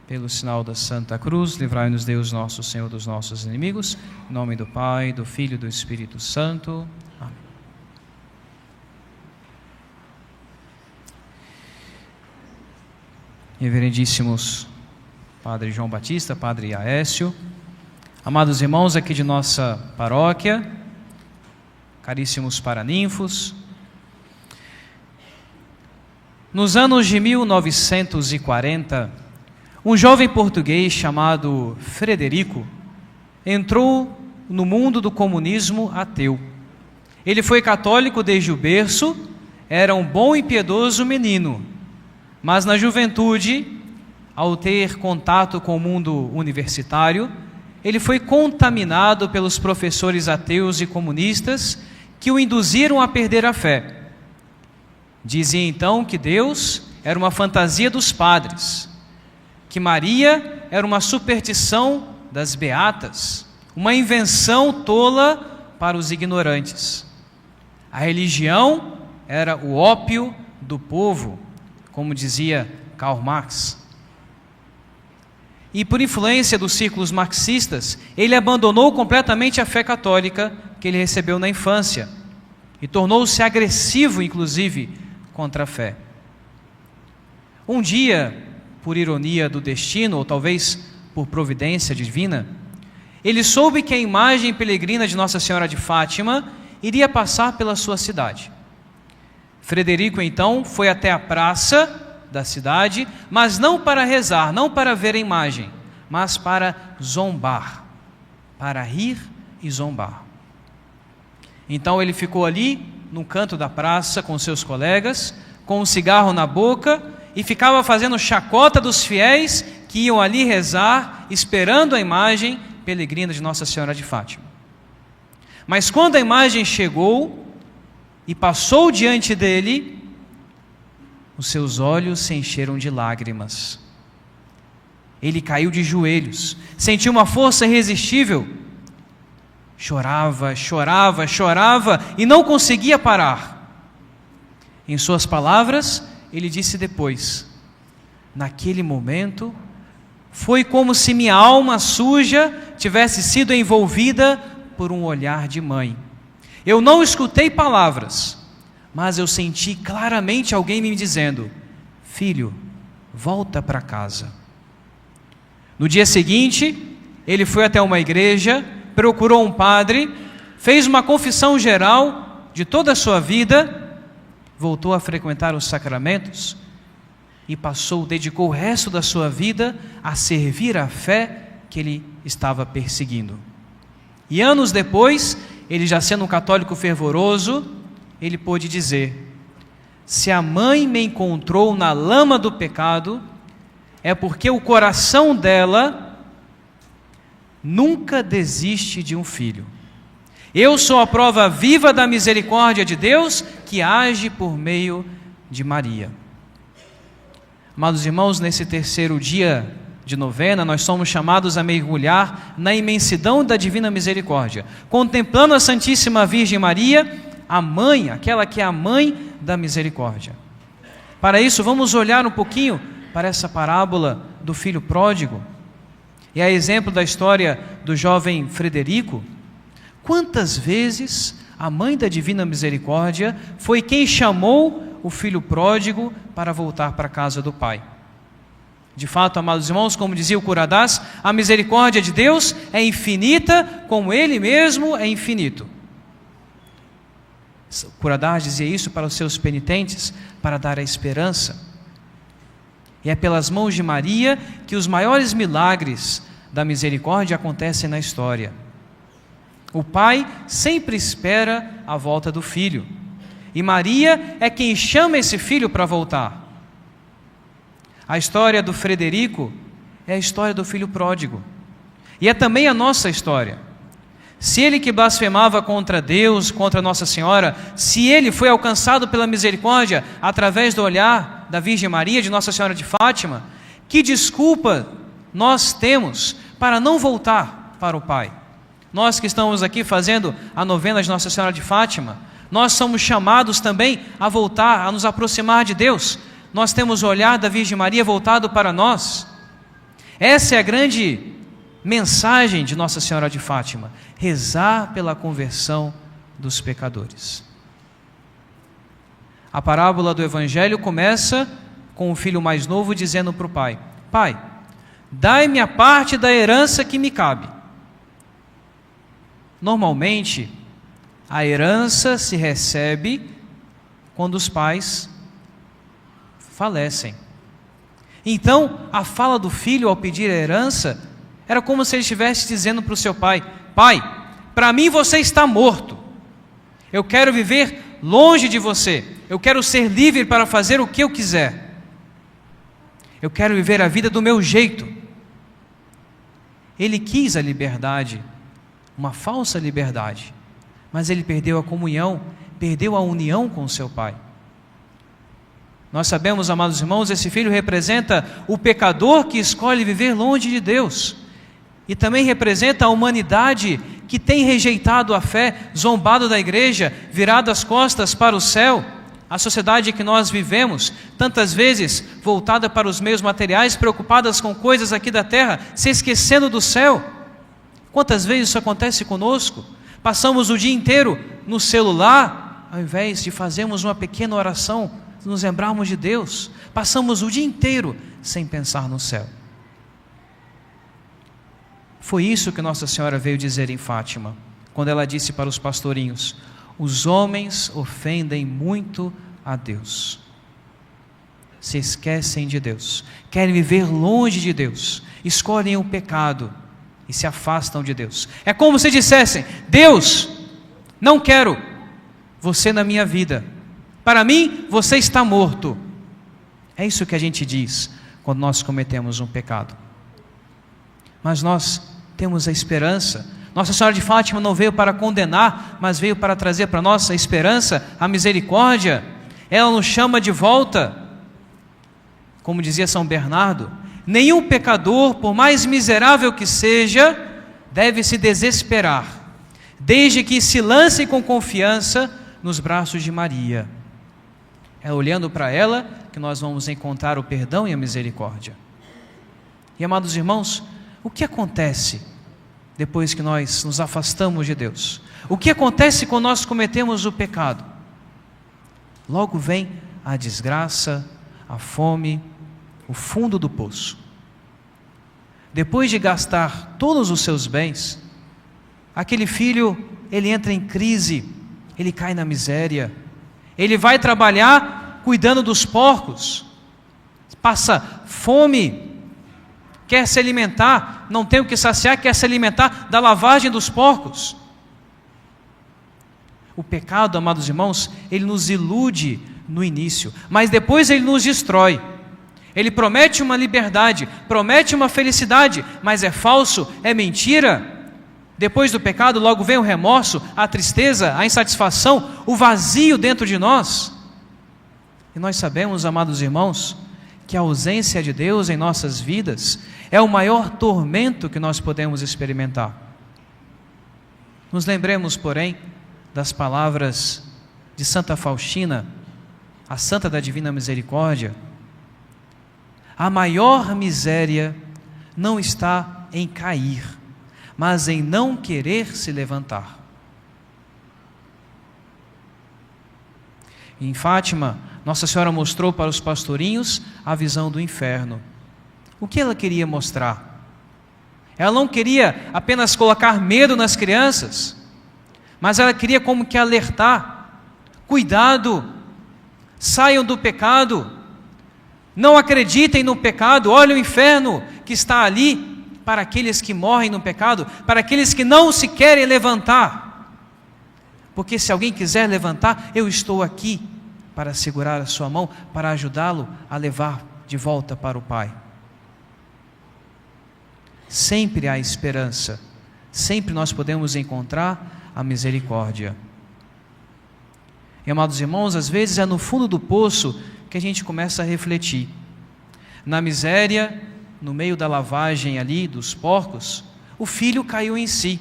Pelo sinal da Santa Cruz, livrai-nos Deus nosso Senhor dos nossos inimigos. Em nome do Pai, do Filho e do Espírito Santo. Amém. Reverendíssimos Padre João Batista, Padre Aécio, amados irmãos aqui de nossa paróquia, caríssimos paraninfos, nos anos de 1940, um jovem português chamado Frederico entrou no mundo do comunismo ateu. Ele foi católico desde o berço, era um bom e piedoso menino, mas na juventude, ao ter contato com o mundo universitário, ele foi contaminado pelos professores ateus e comunistas que o induziram a perder a fé. Dizia então que Deus era uma fantasia dos padres, que Maria era uma superstição das beatas, uma invenção tola para os ignorantes. A religião era o ópio do povo, como dizia Karl Marx. E por influência dos círculos marxistas, ele abandonou completamente a fé católica que ele recebeu na infância e tornou-se agressivo, inclusive, contra a fé. Um dia, por ironia do destino, ou talvez por providência divina, ele soube que a imagem peregrina de Nossa Senhora de Fátima iria passar pela sua cidade. Frederico, então, foi até a praça da cidade, mas não para rezar, não para ver a imagem, mas para zombar, para rir e zombar. Então ele ficou ali, no canto da praça, com seus colegas, com um cigarro na boca, e ficava fazendo chacota dos fiéis que iam ali rezar, esperando a imagem peregrina de Nossa Senhora de Fátima. Mas quando a imagem chegou e passou diante dele, os seus olhos se encheram de lágrimas. Ele caiu de joelhos, sentiu uma força irresistível. Chorava, chorava, chorava e não conseguia parar. Em suas palavras, ele disse depois: naquele momento, foi como se minha alma suja tivesse sido envolvida por um olhar de mãe. Eu não escutei palavras, mas eu senti claramente alguém me dizendo: filho, volta para casa. No dia seguinte, ele foi até uma igreja, procurou um padre, fez uma confissão geral de toda a sua vida, voltou a frequentar os sacramentos e dedicou o resto da sua vida a servir a fé que ele estava perseguindo. E anos depois, ele já sendo um católico fervoroso, ele pôde dizer: se a mãe me encontrou na lama do pecado, é porque o coração dela nunca desiste de um filho. Eu sou a prova viva da misericórdia de Deus que age por meio de Maria. Amados irmãos, nesse terceiro dia de novena, nós somos chamados a mergulhar na imensidão da divina misericórdia, contemplando a Santíssima Virgem Maria, a mãe, aquela que é a mãe da misericórdia. Para isso, vamos olhar um pouquinho para essa parábola do filho pródigo. E a exemplo da história do jovem Frederico, quantas vezes a mãe da divina misericórdia foi quem chamou o filho pródigo para voltar para a casa do pai? De fato, amados irmãos, como dizia o Curadás, a misericórdia de Deus é infinita, como Ele mesmo é infinito. O Curadás dizia isso para os seus penitentes, para dar a esperança. E é pelas mãos de Maria que os maiores milagres da misericórdia acontecem na história. O pai sempre espera a volta do filho, e Maria é quem chama esse filho para voltar. A história do Frederico é a história do filho pródigo, e é também a nossa história. Se ele que blasfemava contra Deus, contra Nossa Senhora, se ele foi alcançado pela misericórdia através do olhar da Virgem Maria, de Nossa Senhora de Fátima, que desculpa nós temos para não voltar para o Pai? Nós que estamos aqui fazendo a novena de Nossa Senhora de Fátima, nós somos chamados também a voltar, a nos aproximar de Deus. Nós temos o olhar da Virgem Maria voltado para nós. Essa é a grande mensagem de Nossa Senhora de Fátima: rezar pela conversão dos pecadores. A parábola do Evangelho começa com o filho mais novo dizendo para o pai: Pai, dai-me a parte da herança que me cabe. Normalmente, a herança se recebe quando os pais falecem. Então, a fala do filho ao pedir a herança era como se ele estivesse dizendo para o seu pai: Pai, para mim você está morto. Eu quero viver longe de você. Eu quero ser livre para fazer o que eu quiser. Eu quero viver a vida do meu jeito. Ele quis a liberdade, uma falsa liberdade, mas ele perdeu a comunhão, perdeu a união com seu pai. Nós sabemos, amados irmãos, esse filho representa o pecador que escolhe viver longe de Deus, e também representa a humanidade que tem rejeitado a fé, zombado da igreja, virado as costas para o céu. A sociedade que nós vivemos, tantas vezes voltada para os meios materiais, preocupadas com coisas aqui da terra, se esquecendo do céu. Quantas vezes isso acontece conosco? Passamos o dia inteiro no celular, ao invés de fazermos uma pequena oração, nos lembrarmos de Deus. Passamos o dia inteiro sem pensar no céu. Foi isso que Nossa Senhora veio dizer em Fátima, quando ela disse para os pastorinhos: os homens ofendem muito a Deus, se esquecem de Deus, querem viver longe de Deus, escolhem o pecado e se afastam de Deus. É como se dissessem: Deus, não quero você na minha vida, para mim você está morto. É isso que a gente diz quando nós cometemos um pecado. Mas nós temos a esperança. Nossa Senhora de Fátima não veio para condenar, mas veio para trazer para nós a esperança, a misericórdia. Ela nos chama de volta. Como dizia São Bernardo: nenhum pecador, por mais miserável que seja, deve se desesperar, desde que se lance com confiança nos braços de Maria. É olhando para ela que nós vamos encontrar o perdão e a misericórdia. E, amados irmãos, o que acontece depois que nós nos afastamos de Deus? O que acontece quando nós cometemos o pecado? Logo vem a desgraça, a fome, o fundo do poço. Depois de gastar todos os seus bens, aquele filho, ele entra em crise, ele cai na miséria, ele vai trabalhar cuidando dos porcos, passa fome, quer se alimentar, não tem o que saciar, quer se alimentar da lavagem dos porcos. O pecado, amados irmãos, ele nos ilude no início, mas depois ele nos destrói. Ele promete uma liberdade, promete uma felicidade, mas é falso, é mentira. Depois do pecado logo vem o remorso, a tristeza, a insatisfação, o vazio dentro de nós. E nós sabemos, amados irmãos, que a ausência de Deus em nossas vidas é o maior tormento que nós podemos experimentar. Nos lembremos, porém, das palavras de Santa Faustina, a Santa da Divina Misericórdia: a maior miséria não está em cair, mas em não querer se levantar. Em Fátima, Nossa Senhora mostrou para os pastorinhos a visão do inferno. O que ela queria mostrar? Ela não queria apenas colocar medo nas crianças, mas ela queria como que alertar: cuidado, saiam do pecado, não acreditem no pecado, olha o inferno que está ali para aqueles que morrem no pecado, para aqueles que não se querem levantar. Porque se alguém quiser levantar, eu estou aqui para segurar a sua mão, para ajudá-lo a levar de volta para o Pai. Sempre há esperança, sempre nós podemos encontrar a misericórdia. E, amados irmãos, às vezes é no fundo do poço que a gente começa a refletir. Na miséria, no meio da lavagem ali dos porcos, o filho caiu em si.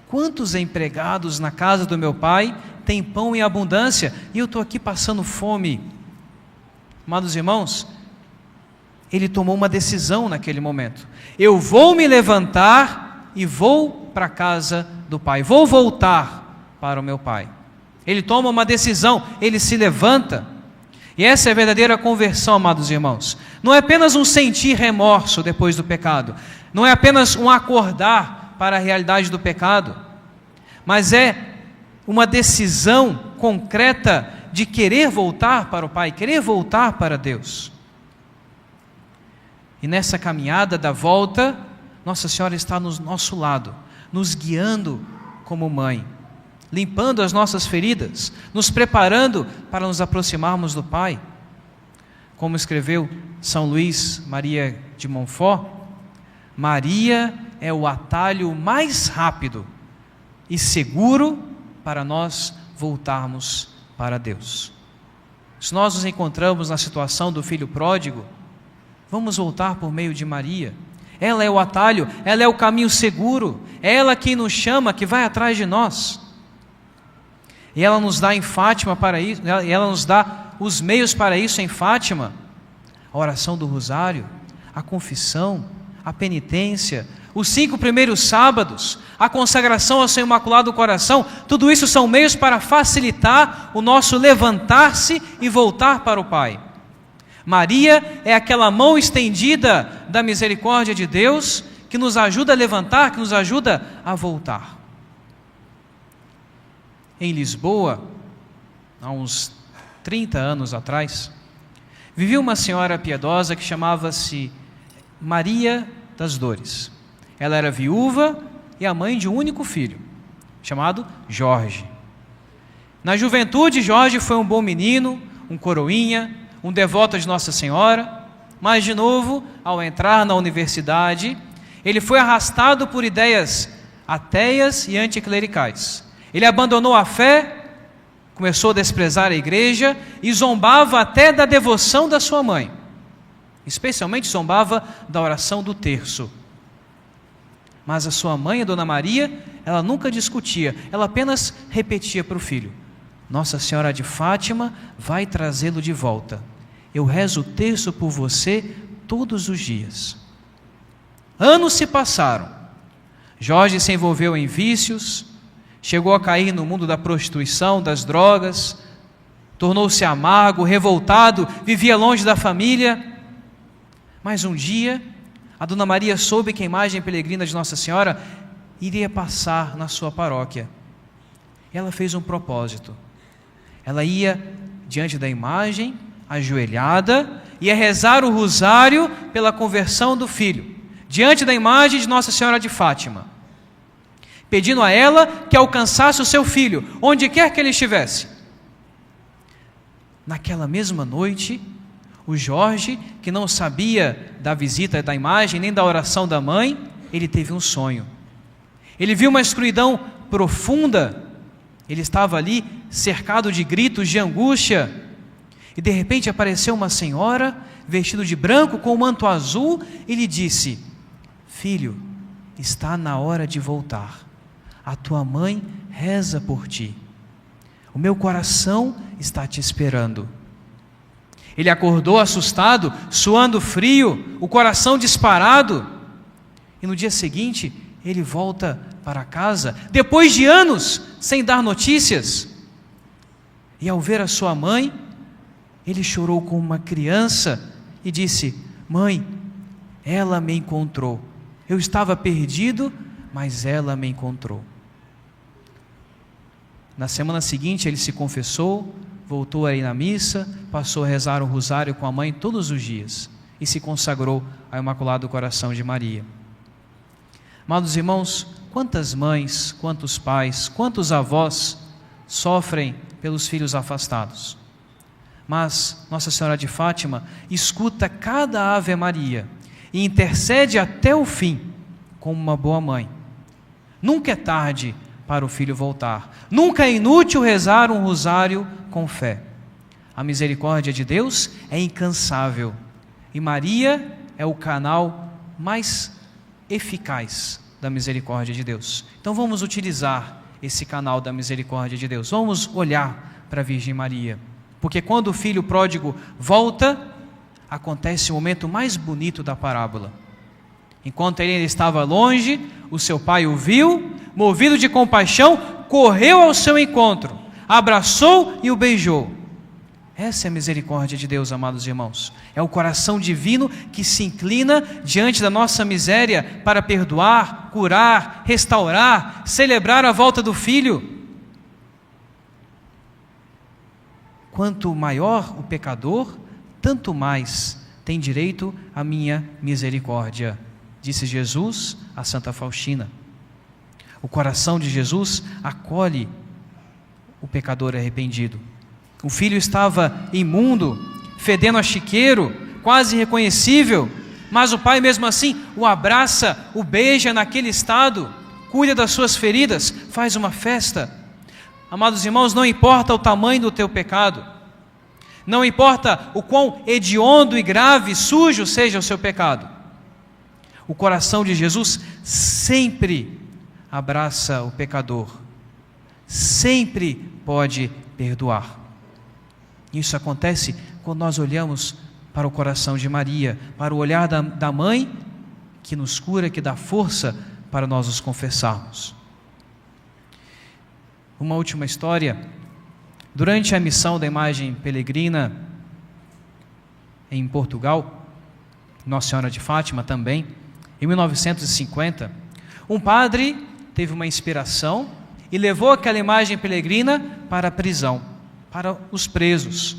Quantos empregados na casa do meu pai têm pão em abundância e eu estou aqui passando fome? Amados irmãos, ele tomou uma decisão naquele momento. Eu vou me levantar e vou para a casa do pai. Vou voltar para o meu pai. Ele toma uma decisão, ele se levanta. E essa é a verdadeira conversão, amados irmãos. Não é apenas um sentir remorso depois do pecado. Não é apenas um acordar para a realidade do pecado. Mas é uma decisão concreta de querer voltar para o Pai, querer voltar para Deus. E nessa caminhada da volta, Nossa Senhora está no nosso lado, nos guiando como mãe, limpando as nossas feridas, nos preparando para nos aproximarmos do Pai. Como escreveu São Luís Maria de Montfort, Maria é o atalho mais rápido e seguro para nós voltarmos para Deus. Se nós nos encontramos na situação do filho pródigo, vamos voltar por meio de Maria. Ela é o atalho, ela é o caminho seguro, é ela quem nos chama, que vai atrás de nós. E ela nos dá em Fátima para isso, ela nos dá os meios para isso em Fátima. A oração do rosário, a confissão, a penitência, os 5 primeiros sábados, a consagração ao Seu Imaculado Coração, tudo isso são meios para facilitar o nosso levantar-se e voltar para o Pai. Maria é aquela mão estendida da misericórdia de Deus que nos ajuda a levantar, que nos ajuda a voltar. Em Lisboa, há uns 30 anos atrás, vivia uma senhora piedosa que chamava-se Maria das Dores. Ela era viúva e a mãe de um único filho, chamado Jorge. Na juventude, Jorge foi um bom menino, um coroinha, um devoto de Nossa Senhora, mas de novo, ao entrar na universidade, ele foi arrastado por ideias ateias e anticlericais. Ele abandonou a fé, começou a desprezar a igreja e zombava até da devoção da sua mãe. Especialmente zombava da oração do terço. Mas a sua mãe, a Dona Maria, ela nunca discutia, ela apenas repetia para o filho: Nossa Senhora de Fátima vai trazê-lo de volta. Eu rezo o terço por você todos os dias. Anos se passaram. Jorge se envolveu em vícios, chegou a cair no mundo da prostituição, das drogas, tornou-se amargo, revoltado, vivia longe da família. Mas um dia, a Dona Maria soube que a imagem peregrina de Nossa Senhora iria passar na sua paróquia. Ela fez um propósito. Ela ia diante da imagem, ajoelhada, ia rezar o rosário pela conversão do filho, diante da imagem de Nossa Senhora de Fátima, pedindo a ela que alcançasse o seu filho, onde quer que ele estivesse. Naquela mesma noite, o Jorge, que não sabia da visita da imagem, nem da oração da mãe, ele teve um sonho. Ele viu uma escuridão profunda, ele estava ali cercado de gritos de angústia, e de repente apareceu uma senhora, vestida de branco, com um manto azul, e lhe disse: Filho, está na hora de voltar. A tua mãe reza por ti. O meu coração está te esperando. Ele acordou assustado, suando frio, o coração disparado. E no dia seguinte, ele volta para casa, depois de anos sem dar notícias. E ao ver a sua mãe, ele chorou como uma criança e disse: Mãe, ela me encontrou. Eu estava perdido, mas ela me encontrou. Na semana seguinte, ele se confessou, voltou a ir na missa, passou a rezar o rosário com a mãe todos os dias e se consagrou ao Imaculado Coração de Maria. Amados irmãos, quantas mães, quantos pais, quantos avós sofrem pelos filhos afastados. Mas Nossa Senhora de Fátima escuta cada Ave Maria e intercede até o fim como uma boa mãe. Nunca é tarde para o filho voltar. Nunca é inútil rezar um rosário com fé. A misericórdia de Deus é incansável e Maria é o canal mais eficaz da misericórdia de Deus. Então vamos utilizar esse canal da misericórdia de Deus. Vamos olhar para a Virgem Maria, porque quando o filho pródigo volta, acontece o momento mais bonito da parábola. Enquanto ele ainda estava longe, o seu pai o viu, movido de compaixão, correu ao seu encontro, abraçou e o beijou. Essa é a misericórdia de Deus, amados irmãos. É o coração divino que se inclina diante da nossa miséria para perdoar, curar, restaurar, celebrar a volta do Filho. Quanto maior o pecador, tanto mais tem direito à minha misericórdia, disse Jesus a Santa Faustina. O coração de Jesus acolhe o pecador arrependido. O filho estava imundo, fedendo a chiqueiro, quase irreconhecível, mas o pai mesmo assim o abraça, o beija naquele estado, cuida das suas feridas, faz uma festa. Amados irmãos, não importa o tamanho do teu pecado, não importa o quão hediondo e grave, sujo seja o seu pecado, o coração de Jesus sempre abraça o pecador, sempre pode perdoar. Isso acontece quando nós olhamos para o coração de Maria, para o olhar da mãe que nos cura, que dá força para nós nos confessarmos. Uma última história. Durante a missão da imagem peregrina em Portugal, Nossa Senhora de Fátima também, em 1950, um padre teve uma inspiração e levou aquela imagem peregrina para a prisão, para os presos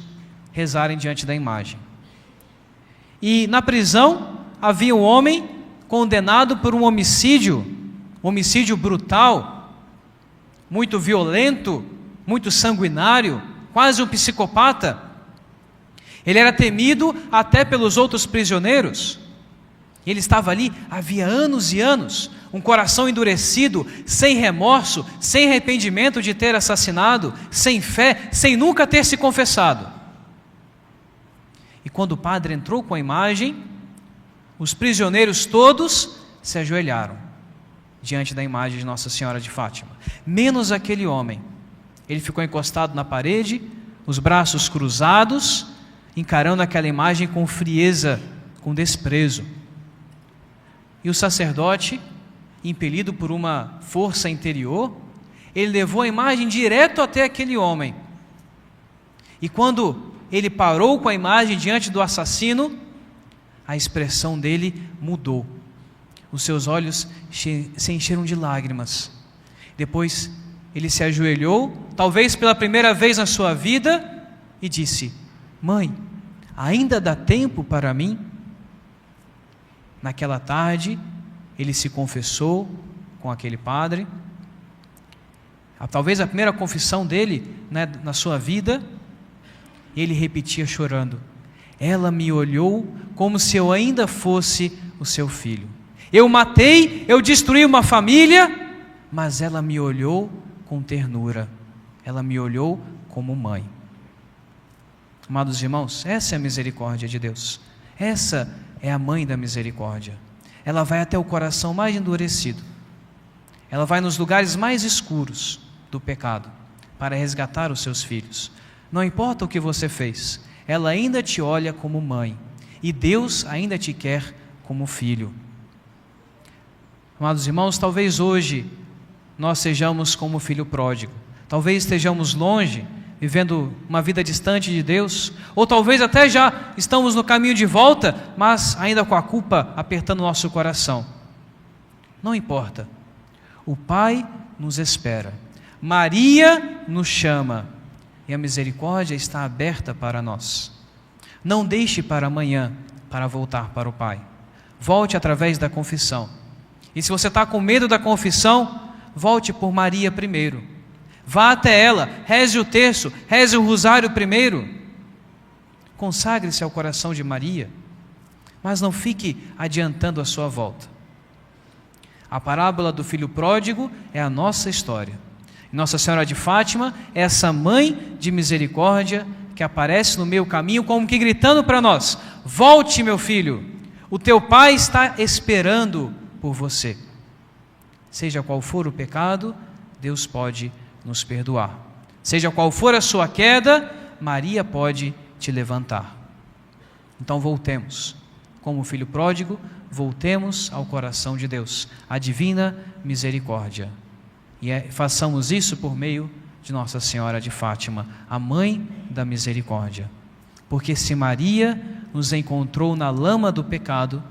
rezarem diante da imagem. E na prisão havia um homem condenado por um homicídio brutal, muito violento, muito sanguinário, quase um psicopata. Ele era temido até pelos outros prisioneiros. Ele estava ali havia anos e anos, um coração endurecido, sem remorso, sem arrependimento de ter assassinado, sem fé, sem nunca ter se confessado. E quando o padre entrou com a imagem, os prisioneiros todos se ajoelharam diante da imagem de Nossa Senhora de Fátima, menos aquele homem. Ele ficou encostado na parede, os braços cruzados, encarando aquela imagem com frieza, com desprezo. E o sacerdote, impelido por uma força interior, ele levou a imagem direto até aquele homem. E quando ele parou com a imagem diante do assassino, a expressão dele mudou. Os seus olhos se encheram de lágrimas. Depois ele se ajoelhou, talvez pela primeira vez na sua vida, e disse: "Mãe, ainda dá tempo para mim?" Naquela tarde, ele se confessou com aquele padre. Talvez a primeira confissão dele, na sua vida. Ele repetia chorando: "Ela me olhou como se eu ainda fosse o seu filho. Eu matei, eu destruí uma família, mas ela me olhou com ternura. Ela me olhou como mãe." Amados irmãos, essa é a misericórdia de Deus. Essa é a mãe da misericórdia. Ela vai até o coração mais endurecido. Ela vai nos lugares mais escuros do pecado para resgatar os seus filhos. Não importa o que você fez, ela ainda te olha como mãe e Deus ainda te quer como filho. Amados irmãos, talvez hoje nós sejamos como o filho pródigo. Talvez estejamos longe, vivendo uma vida distante de Deus, ou talvez até já estamos no caminho de volta, mas ainda com a culpa apertando o nosso coração. Não importa, o Pai nos espera, Maria nos chama, e a misericórdia está aberta para nós. Não deixe para amanhã para voltar para o Pai. Volte através da confissão. E se você está com medo da confissão, volte por Maria primeiro. Vá até ela, reze o terço, reze o rosário primeiro. Consagre-se ao coração de Maria, mas não fique adiantando a sua volta. A parábola do filho pródigo é a nossa história. Nossa Senhora de Fátima é essa mãe de misericórdia que aparece no meio caminho como que gritando para nós: volte, meu filho, o teu pai está esperando por você. Seja qual for o pecado, Deus pode nos perdoar. Seja qual for a sua queda, Maria pode te levantar. Então voltemos, como o filho pródigo, voltemos ao coração de Deus, a divina misericórdia. E façamos isso por meio de Nossa Senhora de Fátima, a Mãe da Misericórdia. Porque se Maria nos encontrou na lama do pecado,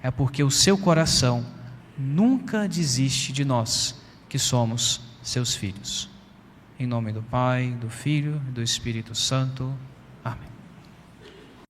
é porque o seu coração nunca desiste de nós, que somos seus filhos. Em nome do Pai, do Filho e do Espírito Santo. Amém.